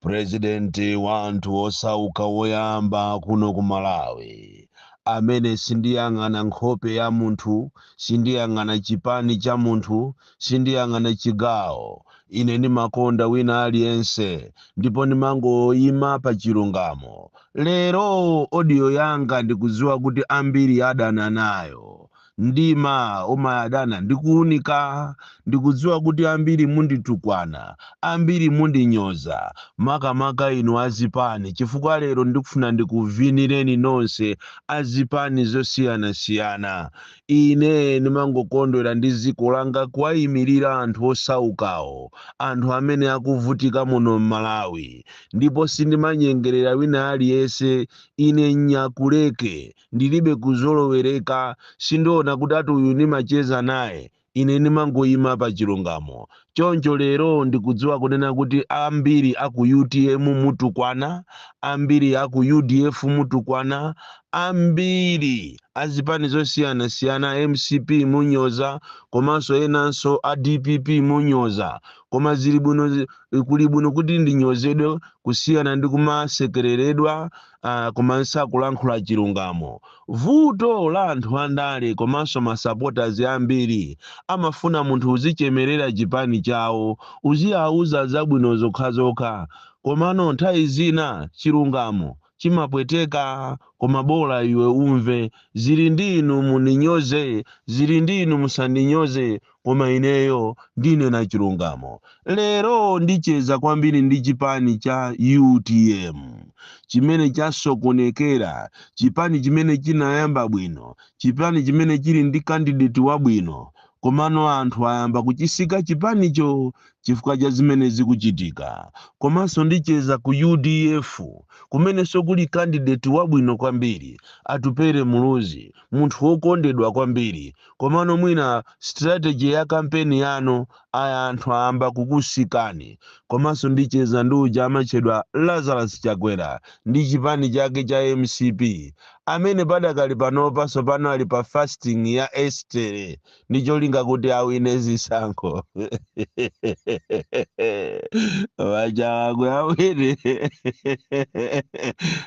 President wantu osauka woyamba kuno ku Malawi amene sindiyang'ana nkhope ya munthu, sindiyang'ana chipani cha munthu, sindiyang'ana chigawo. Ine ndimakonda wina aliyense ndipo ndimangoyima pa chilungamo. Lero audio yanga ndikudziwa kuti ambiri adana nayo. Ndima umayadana ndikuunika, ndikudziwa kuti ambiri munditukwana, ambiri mundinyoza, makamaka inu azipani, chifukwa lero ndikufuna ndikuvinireni nonse azipani zosiyanasiyana. Ine ndimangokondwera ndi dziko langa kuwayimirira anthu osaukawo, anthu amene akuvutika muno m'Malawi, ndipo sindimanyengerera wina aliyense. Ine nyakuleke ndilibe kuzolowereka, sindiona kuti ati uyu ndimacheza naye. Ine ndimangoyima pa chilungamo. Choncho lero ndikudziwa kunena kuti ambiri aku UTM mutukwana, ambiri aku UDF mutukwana, ambiri azipani zosiyanasiyana, MCP munyoza, komanso enanso a DPP munyoza. Koma zili bwino, kuli bwino kuti ndinyozedwe kusiyana ndi kumasekereredwa, koma nsakulankhula chilungamo. Vuto la anthu andale komanso masupporters ambiri amafuna munthu uzichemerera chipani chawo, uziyauza zabwino zokhazokha, komano nthawi zina chilungamo chimapweteka. Koma bora iwe umve, zili ndinu muninyoze, zili ndinu musandinyoze, koma ineyo ndine na chilungamo. Lero ndicheza kwambiri ndi chipani cha UTM chimene chasokonekera, chipani chimene chinayamba bwino, chipani chimene chili ndi candidate wabwino, komano anthu ayamba kuchisika chipanicho chifukwa cha zimene zikuchitika. Komanso ndicheza ku UDF kumene sokuli candidate wabwino kwambiri, Atupere Muluzi, munthu wokondedwa kwambiri, komano mwina strategy ya kampeni yano aya anthu ayamba kukusikani. Komanso ndicheza ndi uja amachedwa Lazarus Chakwera ndi chipani chake cha MCP amene padakali panopa sopano ali pa fasting ya Estere ndicho linga kuti awine zisankho. Waja wagwe awine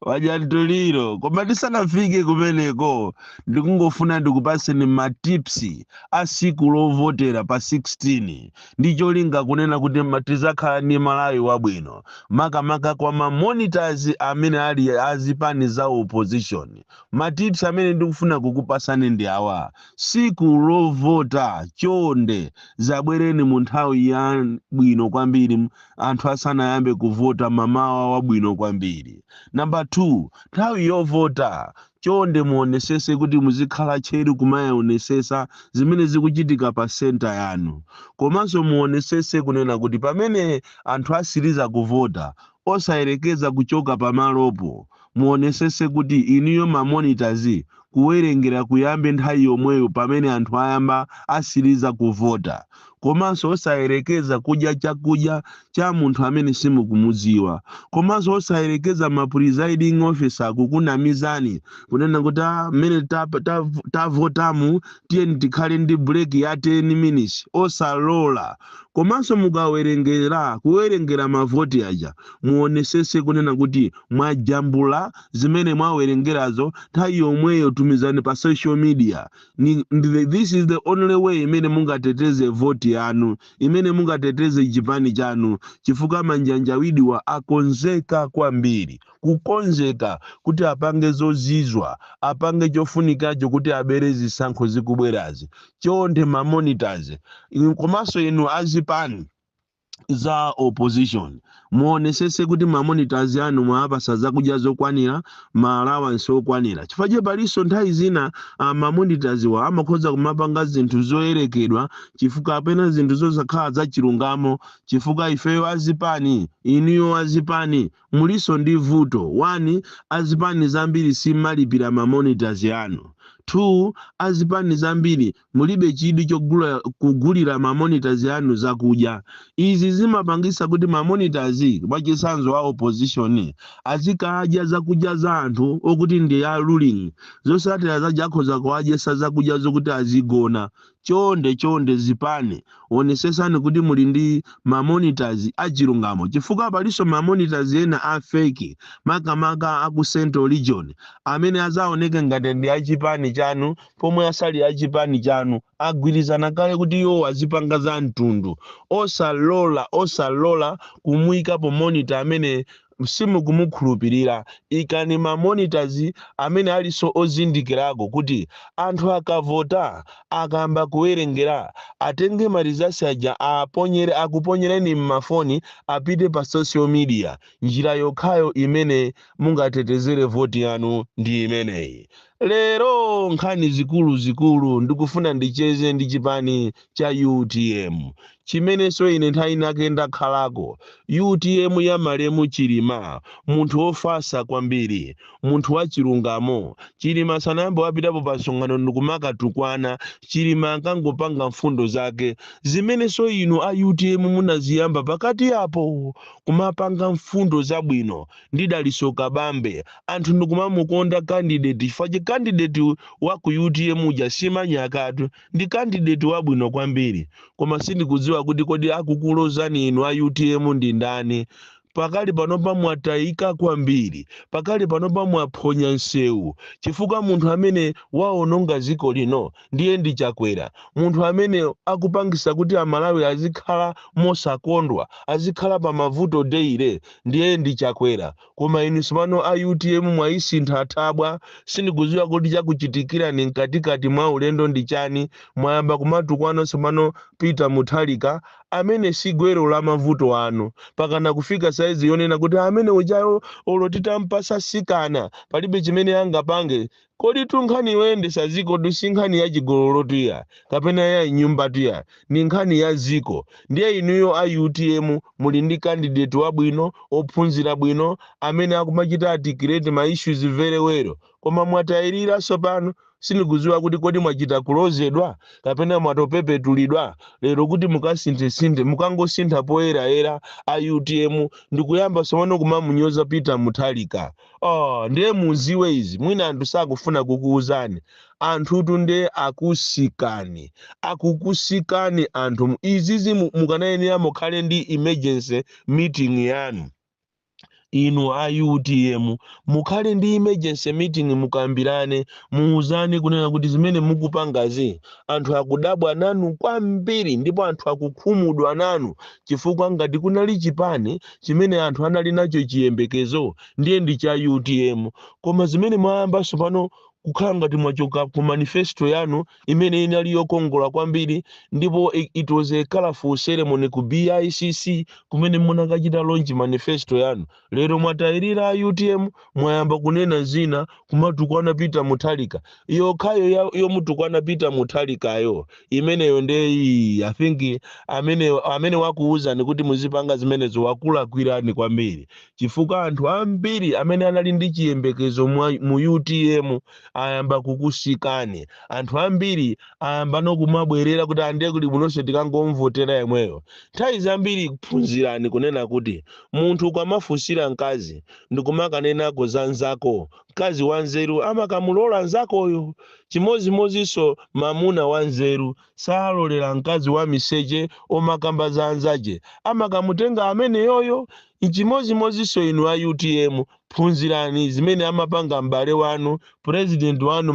waja ntuliro. Koma tisanafike kumeneko ndikungofuna ndikupaseni matipsi a siku lovotera pa 16 ndicho linga kunena kuti tizakhala ni Malawi wabwino, makamaka kwa ma monitors amene ali azipani za opposition. Matipsi amene ndikufuna kukupasani ndi awa: siku lovota chonde zabwereni mu nthawi ya bwino kwambiri, anthu asanayambe kuvota mamawa wabwino kwambiri. Number 2, nthawi yovota chonde muonesese kuti muzikhala tcheru kumayaonesesa zimene zikuchitika pa center yanu. Komanso muonesese kunena kuti pamene anthu asiriza kuvota osayerekeza kuchoka pamalopo, muonesese kuti inuyo ma monitors kuwerengera kuyambe nthawi yomweyo pamene anthu ayamba asiriza kuvota. Komanso osayerekeza kudya chakudya cha munthu amene simukumudziwa. Komanso osayerekeza ma presiding officer kukunamizani kunena kuti mmene tavotamu tiyeni tikhale ndi break ya 10 minutes, osalola. Komanso mukawerengera kuwerengera mavoti aja muonesese kunena kuti mwajambula zimene mwawerengerazo nthawi yomweyo tumizani pa social media. This is the only way imene mungateteze voti yanu, imene mungateteze chipani chanu, chifukwa manjanjawidiwa akonzeka kwambiri, kukonzeka kuti apange zozizwa, apange chofunikacho kuti abere zisankho zikubwerazi. Chonde ma monitors komanso inu azipani za opposition muonesese kuti ma monitors anu mwapasa zakudya zokwanira, ma allowance okwanira. Chifukwa paliso nthawi zina ma monitors wa amakhoza kumapanga zinthu zoyerekedwa chifukwa apena zinthu zosakhala za chilungamo, chifukwa ifeyo azipani, inuyo azipani muliso ndi vuto. 1, azipani zambiri simalipira ma monitors anu. 2, azipani zambiri mulibe chidi kugulira ma monitors anu zakudya. Izi zimapangisa kuti ma monitors pachisanzo wa opposition azikadya zakudya za anthu okuti ndi ya ruling, zosatira zajakhoza kuwadyesa zakudya zokuti azigona. chonde zipani onesesani kuti muli ndi mamonitors achilungamo chifukwa palinso mamonitors ena a fake makamaka aku Central Region amene azaoneke ngati ndi achipani chanu pomwe asali achipani chanu agwirizana kale kuti iwo azipanga za mtundu osalola kumuyika po monitor amene simukumukhulupirira. Ikani ma monitors amene aliso ozindikirako kuti anthu akavota akamba kuwerengera atenge marizasi aja akuponyereni mmafoni apite pa social media. Njira yokhayo imene mungatetezere voti yanu ndi imeneyi. Lero nkhani zikulu ndikufuna ndicheze ndi chipani cha UTM chimenenso ine nthawi nake ndakhalako. UTM ya Malemu Chilima, munthu ofasa kwambiri, munthu wachilungamo. Chilima sanayambe wapitapo pa nsonkhano ndikumakatuwana, Chilima ankangopanga mfundo zake zimenenso inu a UTM munaziyamba pakati apo kumapanga mfundo zabwino ndi Daliso Kabambe. Anthu ndikumamukonda candidate chifukwa candidate wa ku UTM uja simanyakatu ndi candidate wabwino kwambiri, koma sindikudziwa kuti kodi akukulozani inu a UTM ndi ndani. Pakali panopa mwatayika kwambiri, pakali panopa mwaphonya nsewu chifukwa munthu amene waononga dziko lino ndiye ndi Chakwera, munthu amene akupangisa kuti Amalawi azikhala mosakondwa, azikhala pa mavuto deire ndiye ndi Chakwera. Koma inu sipano a UTM mwayisintha athabwa, sindikudziwa kuti chakuchitikira ni mkatikati mwa ulendo ndi chani. Mwayamba kumatukwana sipano Peter Mutharika amene si gwero la mavuto anu, pakana kufika saizi yonena kuti amene ujayo olotitampasa sikana palibe chimene angapange. Kodi tunkhani wende sa ziko dusinkhani ya chigololo tuya kapena ya nyumba tuya, ni nkhani ya ziko. Ndiye inuyo a UTM muli ndi candidate wabwino ophunzira bwino amene akumachita articulate ma issues very well, koma mwatayirira sopano. Sindikudziwa kuti kodi mwachita kulozedwa kapena mwatopepetulidwa lero kuti mukasinthe mukangosintha poyera a UTM ndikuyamba sopano kumamunyoza Peter Mutharika. Ndiye muziwe izi mwina anthu sakufuna kukuuzani, anthu tunde akukusikani anthu. Izizi mukanayenera mukhale ndi emergency meeting yanu. Inu a UTM mukhale ndi emergency meeting mukambirane, muuzane kunena kuti zimene mukupangazi anthu akudabwa nanu kwambiri ndipo anthu akukhumudwa nanu chifukwa ngati kunali chipani chimene anthu anali nacho chiyembekezo ndiye ndi cha UTM. Koma zimene mwayamba sopano kukhala ngati mwachoka ku manifesto yanu imene inali yokongola kwambiri, ndipo it was a colorful ceremony ku BICC kumene munakachita launch manifesto yanu. Lero mwatayirira a UTM mwayamba kunena zina kumatukwana Peter Mutharika. Yokhayo yomutukwana Peter Mutharikayo imeneyo ndeyi I think amene wakuuzani kuti muzipanga zimenezo wakulakwirani kwambiri chifukwa anthu ambiri amene anali ndi chiyembekezo mu UTM ayamba kukusikani. Anthu ambiri ayamba nokumabwerera kuti andiye kuti munonse tikangomvotera yemweyo. Nthawi zambiri kuphunzirani kunena kuti munthu ukamafusira mkazi ndikumakanenako za nzako, mkazi wanzeru amakamulola nzakoyo. Chimozimozinso mamuna wanzeru salolera mkazi wa miseche omakamba za anzaje, amakamutenga amene yoyo. Chimozimozinso inu a UTM phunzirani zimene amapanga m'bale wanu president wanu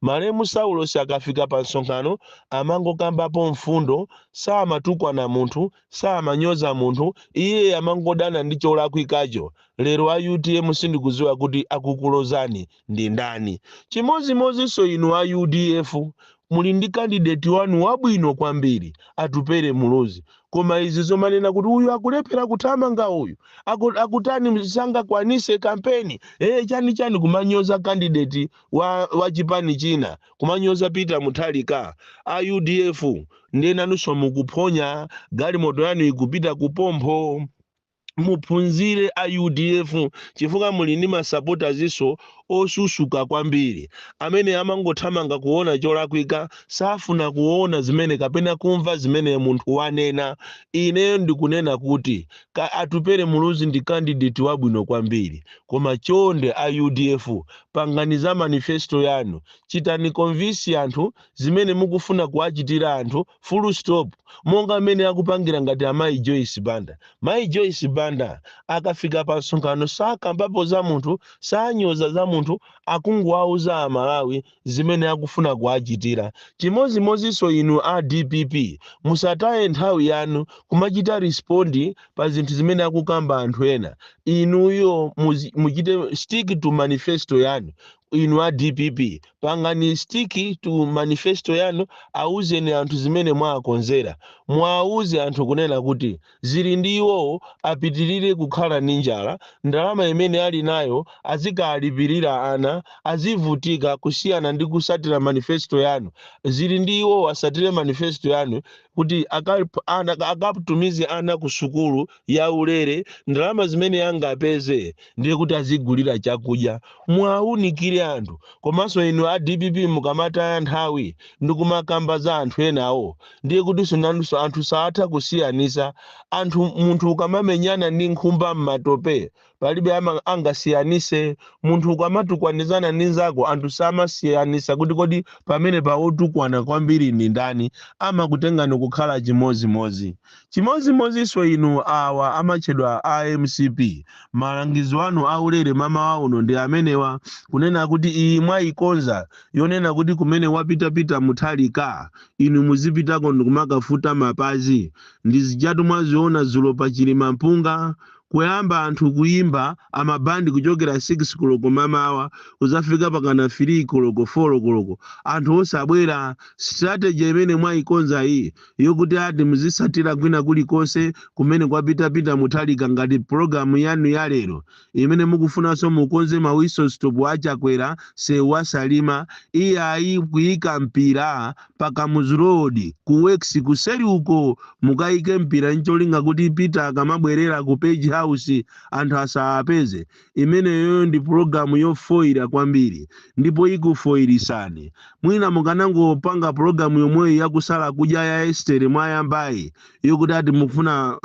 Malemu Saulos akafika pa nsonkhano amangokambapo mfundo, samatukwana munthu, samanyoza munthu, iye amangodana ndi cholakwikacho. Lero a UTM sindikudziwa kuti akukulozani ndi ndani. Chimozimozinso inu a UDF muli ndi candidate wanu wabwino kwambiri Atupere Mulozi, koma izi zomanena kuti uyu akulephera kuthamanga, uyu akutani sangakwanise kampeni chani kumanyoza candidate wa chipani china, kumanyoza Peter Mutharika. A UDF ndiye nanunso mukuphonya galimoto yanu ikupita kupompho. Muphunzire a UDF chifukwa muli ndi masupporters iso osusuka kwambiri amene amangothamanga kuona cholakwika safuna kuona zimene kapena kumva zimene munthu wanena. Ineyo ndikunena kuti atupere Muluzi ndi candidate wabwino kwambiri, koma chonde a UDF panganiza manifesto yanu, chitani convince anthu zimene mukufuna kuachitira anthu full stop, monga amene akupangira ngati amayi Joyce Banda. Mayi Joyce Banda akafika pa nsonkhano sakambapo za munthu, sanyoza za munthu, akungoauza Amalawi zimene akufuna kuachitira. Chimodzimodzinso inu a DPP musataye nthawi yanu kumachita respondi pa zinthu zimene akukamba anthu ena. Inuyo muchite stick to manifesto yanu. Inu a DPP pangani stick to manifesto yanu, auzeni anthu zimene mwakonzera, mwauze anthu kunena kuti zili ndiwo apitirire kukhala ndi njala, ndalama imene ali nayo azikalipirira ana, azivutika kusiyana ndi kusatira manifesto yanu. Zili ndiwo asatire manifesto yanu kuti akatumize ana ku sukulu ya ulere, ndalama zimene angapeze ndiye kuti azigulira chakudya. Mwaunikire anthu. Komanso inu a DPP mukamataya nthawi ndikumakamba za anthu enawo, ndiye kuti sunanso anthu saatha kusiyanisa. Munthu ukamamenyana ndi nkhumba m'matope palibe angasiyanise. Munthu ukamatukwanizana ndi nzako anthu samasiyanisa kuti kodi pamene pawotukwana kwambiri ni ndani, amakutengani kukhala chimodzimodzi. Chimodzimodzinso inu awa amatchedwa AMCP, malangizo anu aulere mama wauno ndi amenewa, kunena kuti iyi mwayikonza yonena kuti kumene wapitapita muthalika inu muzipitako ndikumakafuta mapazi. Ndizijatu mwaziona zulo pa Chilima Mpunga kuyamba anthu kuyimba amabandi kuchokera 6 koloko mamawa uzafika pakana 3 koloko 4 koloko, anthu osabwera. Strategy imene mwayikonza iyi yokuti ati muzisatira kwina kulikonse kumene kwapitapita muthalika ngati programu yanu ya lero imene mukufunanso mukonze ma whistle stop achakwera sewu wasalima, iyayi kuyika mpira pa Kamuzu Road ku Wex kuseri uko mukayike mpira ncholinga kuti Peter akamabwerera ku Page House anthu asapeze. Imeneyo ndi programu yofoira kwambiri, ndipo ikufoirisani. Mwina mukanangopanga programu yomweyo yakusala kudya ya Estere mwayambayi yokuti ati mufuna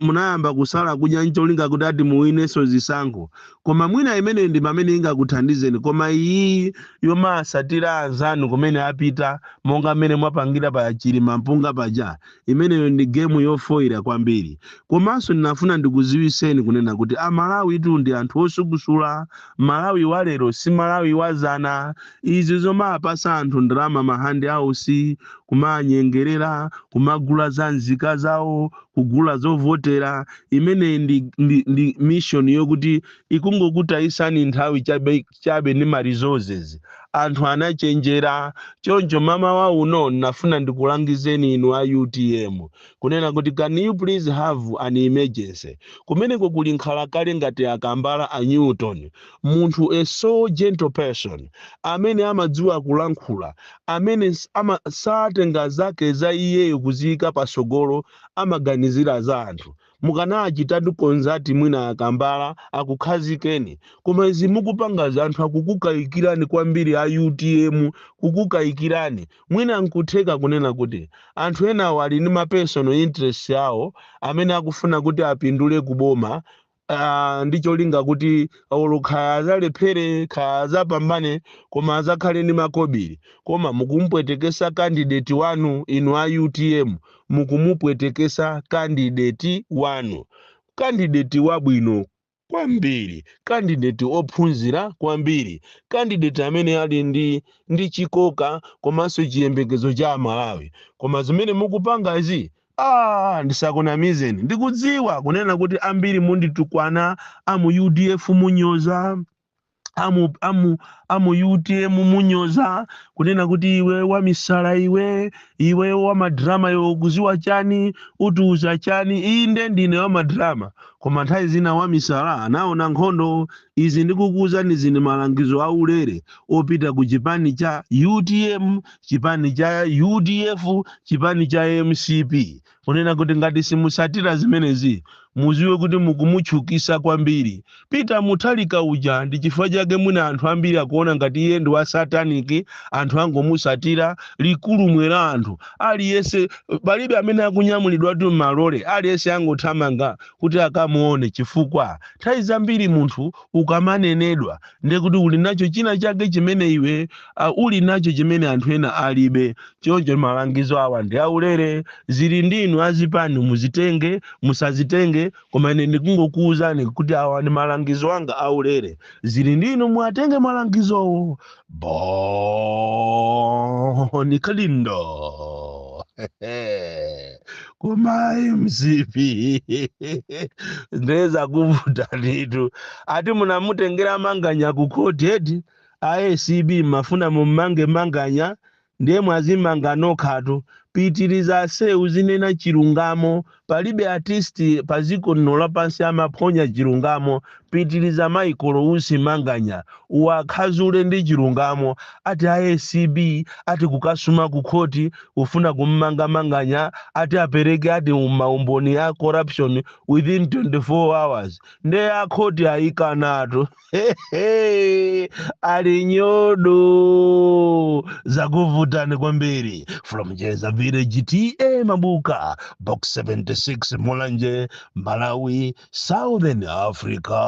munayamba kusala kudya ncholinga kuti ati muwineso zisankho, koma mwina imeneyo ndi pamene ingakuthandizeni. Koma iyi yomasatira anzanu kumene apita monga amene mwapangira pa Chilima Mpunga paja, imeneyo ndi game yofoira kwambiri. Komanso ndinafuna ndikuziwiseni kunena kuti Amalawi tu ndi anthu osukusula. Malawi walero si Malawi wazana. Izi zomapasa anthu ndalama mahandi house, kumanyengerera, kumagula za nzika zawo, kugula zovotera. Imene ndi mission yokuti ikungokutayisani nthawi chabe ni resources. Anthu anachenjera. Choncho mama wa uno nafuna ndikulangizeni inu a UTM kunena kuti can you please have an emergency. Kumeneko kuli nkhalakale ngati akambala a Newton, munthu a so gentle person amene amadziwa kulankhula, amene satenga zake za iyeyo kuziyika pasogolo, amaganizira za anthu. Mukanachitatu konzati mwina akambala akukhazikeni, koma izi mukupanga za anthu akukukayikirani kwambiri a UTM, kukukayikirani. Mwina nkutheka kunena kuti anthu ena wali ni ma personal interest yawo amene akufuna kuti apindule kuboma, ndicho linga kuti khaya azalephere khaya azapambane koma azakhale ni makobiri. Koma mukumpwetekesa candidate wanu inu a UTM, mukumupwetekesa candidate wanu, candidate wabwino kwambiri, candidate ophunzira kwambiri, candidate amene ali ndi chikoka komanso chiyembekezo cha Malawi. Koma zimene mukupanga izi ndisakunamizeni. Ndikudziwa kunena kuti ambiri munditukwana, amu UDF munyoza, amu UTM munyoza kunena kuti iwe wamisala, iwe wamadrama yokuziwa chani, utuza chani. Inde ndine wamadrama, koma nthawi zina wamisala anaona nkhondo. Izi ndikukuwuzani zini malangizo aulere opita ku chipani cha UTM, chipani cha UDF, chipani cha MCP, kunena kuti ngati simusatira zimenezi muziwe kuti mukumuchukisa kwambiri. Peter Mutharika uja ndi chifukwa chake mwina anthu ambiri akuona ngati iye ndi wa sataniki, anthu angomusatira likulu mwera anthu aliyense palibe amene akunyamulidwa tu malole aliyense angothamanga kuti akamuone, chifukwa nthawi zambiri munthu ukamanenedwa ndiye kuti uli nacho china chake chimene iwe uli nacho chimene anthu ena alibe. Choncho malangizo awa ndi aulere, zili ndinu azipani muzitenge musazitenge, koma ine ndikungokuwuzani kuti awa ndi malangizo anga aulere, zili ndinu muatenge malangizowo. Boni Kalindo koma MCP ndeza kuvuta nditu ati munamutengera manganya ku court eti ACB mafuna mumange manganya ndiye mwazimanga nokhatu. Pitiriza se uzinena chilungamo, palibe artisti paziko lino lapansi amaphonya chilungamo. Pitiriza Michael usimanganya uwakhazule ndi chilungamo. Ati ACB ati kukasuma ku court ufuna kummanga manganya, ati apereke ati maumboni ya corruption within 24 hours nde ya court ayikanatu. Ali nyodo zakuvutani kwambiri. From Jeza Village TA Mabuka, Box 76 Mulanje, Malawi, Southern Africa.